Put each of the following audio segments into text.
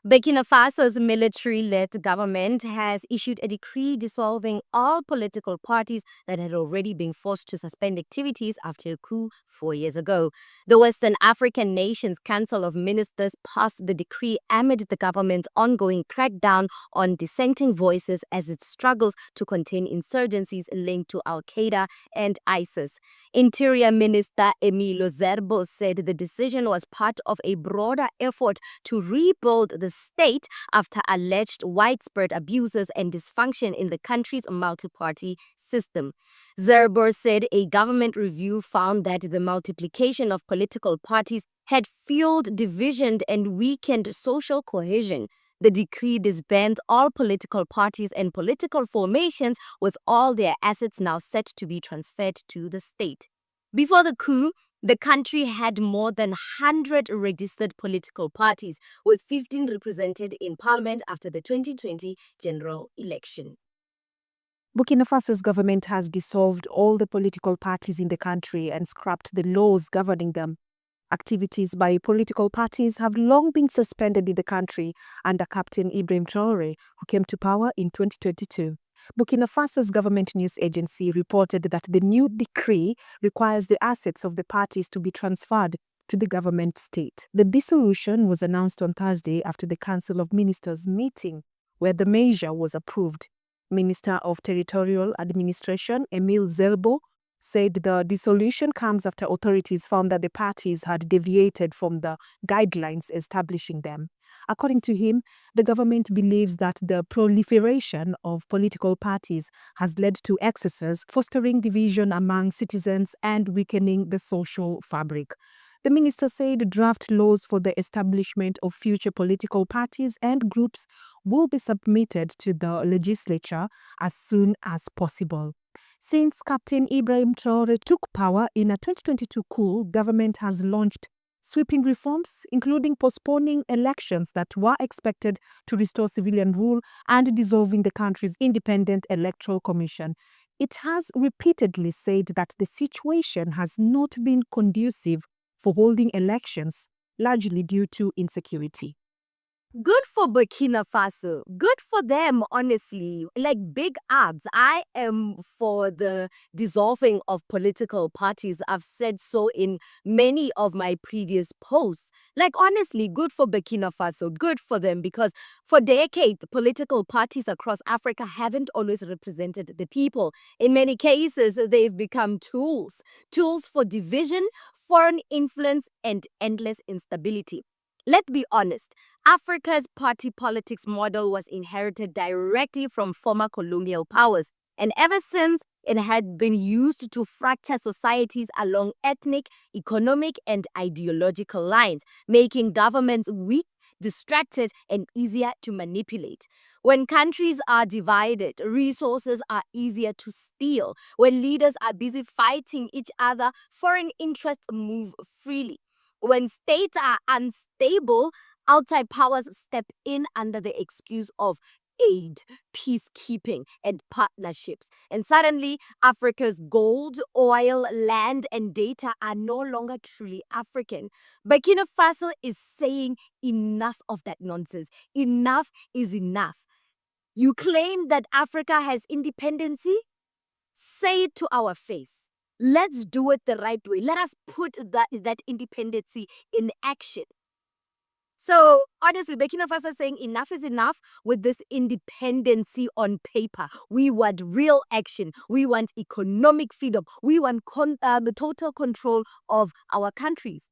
Burkina Faso's military-led government has issued a decree dissolving all political parties that had already been forced to suspend activities after a coup 4 years ago. The Western African Nations Council of Ministers passed the decree amid the government's ongoing crackdown on dissenting voices as it struggles to contain insurgencies linked to Al-Qaeda and ISIS. Interior Minister Emilio Zerbo said the decision was part of a broader effort to rebuild the state after alleged widespread abuses and dysfunction in the country's multi-party system. Zerbo said a government review found that the multiplication of political parties had fueled division and weakened social cohesion. The decree disbanded all political parties and political formations, with all their assets now set to be transferred to the state. Before the coup, the country had more than 100 registered political parties, with 15 represented in parliament after the 2020 general election. Burkina Faso's government has dissolved all the political parties in the country and scrapped the laws governing them. Activities by political parties have long been suspended in the country under Captain Ibrahim Traoré, who came to power in 2022. Burkina Faso's government news agency reported that the new decree requires the assets of the parties to be transferred to the government state. The dissolution was announced on Thursday after the Council of Ministers meeting, where the measure was approved. Minister of Territorial Administration, Emile Zerbo, said the dissolution comes after authorities found that the parties had deviated from the guidelines establishing them. According to him, the government believes that the proliferation of political parties has led to excesses, fostering division among citizens and weakening the social fabric. The minister said draft laws for the establishment of future political parties and groups will be submitted to the legislature as soon as possible. Since Captain Ibrahim Traoré took power in a 2022 coup, government has launched sweeping reforms, including postponing elections that were expected to restore civilian rule and dissolving the country's independent electoral commission. It has repeatedly said that the situation has not been conducive for holding elections, largely due to insecurity. Good for Burkina Faso. Good for them, honestly. Like, big ups. I am for the dissolving of political parties. I've said so in many of my previous posts. Like, honestly, good for Burkina Faso. Good for them, because for decades, political parties across Africa haven't always represented the people. In many cases, they've become tools for division, foreign influence, and endless instability. Let's be honest, Africa's party politics model was inherited directly from former colonial powers, and ever since, it had been used to fracture societies along ethnic, economic, and ideological lines, making governments weak, distracted, and easier to manipulate. When countries are divided, resources are easier to steal. When leaders are busy fighting each other, foreign interests move freely. When states are unstable, outside powers step in under the excuse of aid, peacekeeping, and partnerships. And suddenly, Africa's gold, oil, land, and data are no longer truly African. Burkina Faso is saying enough of that nonsense. Enough is enough. You claim that Africa has independency? Say it to our face. Let's do it the right way. Let us put that independency in action. So, honestly, Burkina Faso is saying enough is enough with this independency on paper. We want real action. We want economic freedom. We want total control of our countries.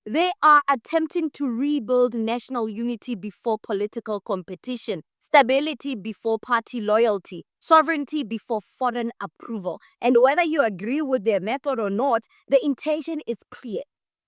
They are attempting to rebuild national unity before political competition, stability before party loyalty, sovereignty before foreign approval. And whether you agree with their method or not, the intention is clear.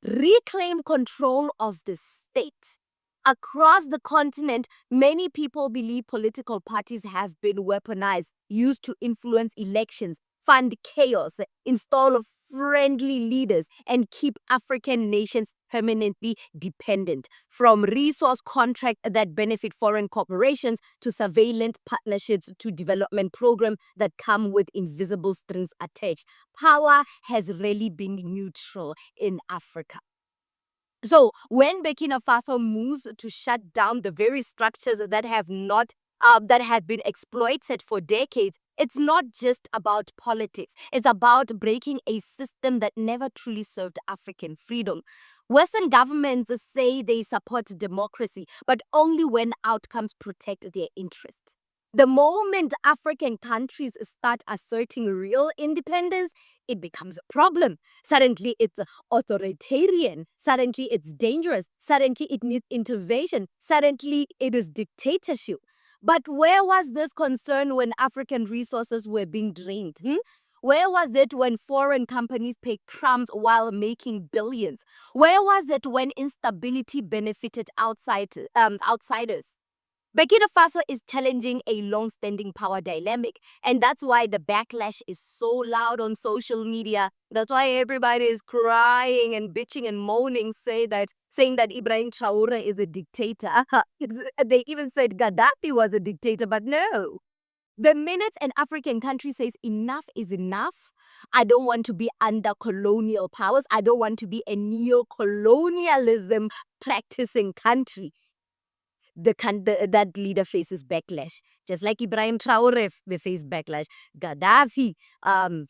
Reclaim control of the state. Across the continent, many people believe political parties have been weaponized, used to influence elections, fund chaos, install friendly leaders, and keep African nations permanently dependent. From resource contracts that benefit foreign corporations to surveillance partnerships to development programs that come with invisible strings attached, power has rarely been neutral in Africa. So when Burkina Faso moves to shut down the very structures that have not that have been exploited for decades, it's not just about politics. It's about breaking a system that never truly served African freedom. Western governments say they support democracy, but only when outcomes protect their interests. The moment African countries start asserting real independence, it becomes a problem. Suddenly it's authoritarian. Suddenly it's dangerous. Suddenly it needs intervention. Suddenly it is dictatorship. But where was this concern when African resources were being drained? Where was it when foreign companies paid crumbs while making billions? Where was it when instability benefited outsiders? Burkina Faso is challenging a long-standing power dynamic, and that's why the backlash is so loud on social media. That's why everybody is crying and bitching and moaning, saying that Ibrahim Traoré is a dictator. They even said Gaddafi was a dictator, but no. The minute an African country says enough is enough, I don't want to be under colonial powers. I don't want to be a neo-colonialism practicing country. That leader faces backlash. Just like Ibrahim Traoré faced backlash. Gaddafi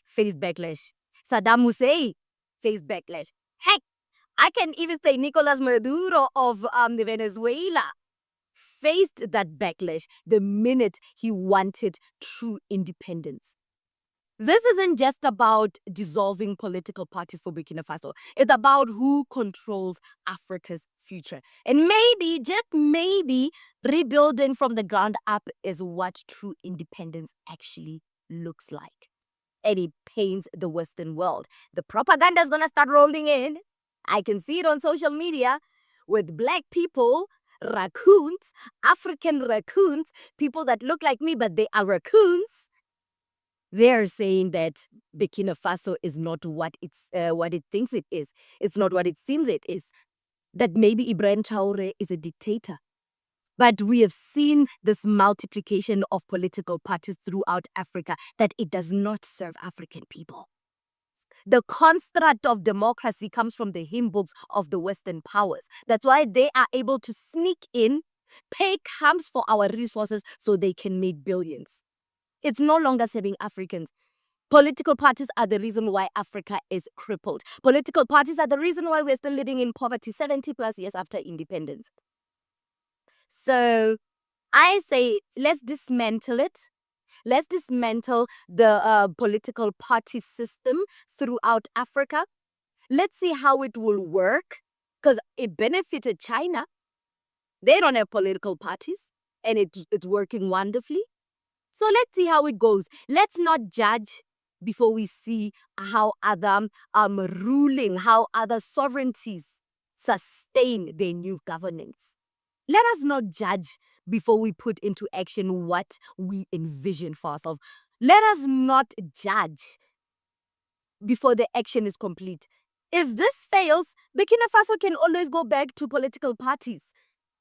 faced backlash. Saddam Hussein faced backlash. Heck, I can even say Nicolas Maduro of Venezuela faced that backlash the minute he wanted true independence. This isn't just about dissolving political parties for Burkina Faso. It's about who controls Africa's future. And maybe, just maybe, rebuilding from the ground up is what true independence actually looks like. And it pains the Western world. The propaganda is going to start rolling in. I can see it on social media with black people, raccoons, African raccoons, people that look like me, but they are raccoons. They're saying that Burkina Faso is not what it thinks it is. It's not what it seems it is. That maybe Ibrahim Traoré is a dictator. But we have seen this multiplication of political parties throughout Africa, that it does not serve African people. The construct of democracy comes from the hymn books of the Western powers. That's why they are able to sneak in, pay crumbs for our resources so they can make billions. It's no longer serving Africans. Political parties are the reason why Africa is crippled. Political parties are the reason why we're still living in poverty 70 plus years after independence. So I say, let's dismantle it. Let's dismantle the political party system throughout Africa. Let's see how it will work, because it benefited China. They don't have political parties, and it's working wonderfully. So let's see how it goes. Let's not judge before we see how other how other sovereignties sustain their new governance. Let us not judge before we put into action what we envision for ourselves. Let us not judge before the action is complete. If this fails, Burkina Faso can always go back to political parties.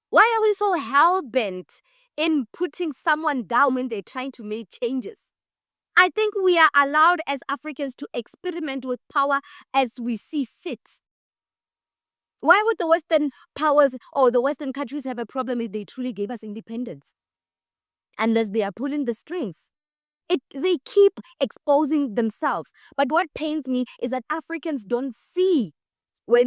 Why are we so hell-bent in putting someone down when they're trying to make changes? I think we are allowed as Africans to experiment with power as we see fit. Why would the Western powers or the Western countries have a problem if they truly gave us independence? Unless they are pulling the strings. They keep exposing themselves. But what pains me is that Africans don't see when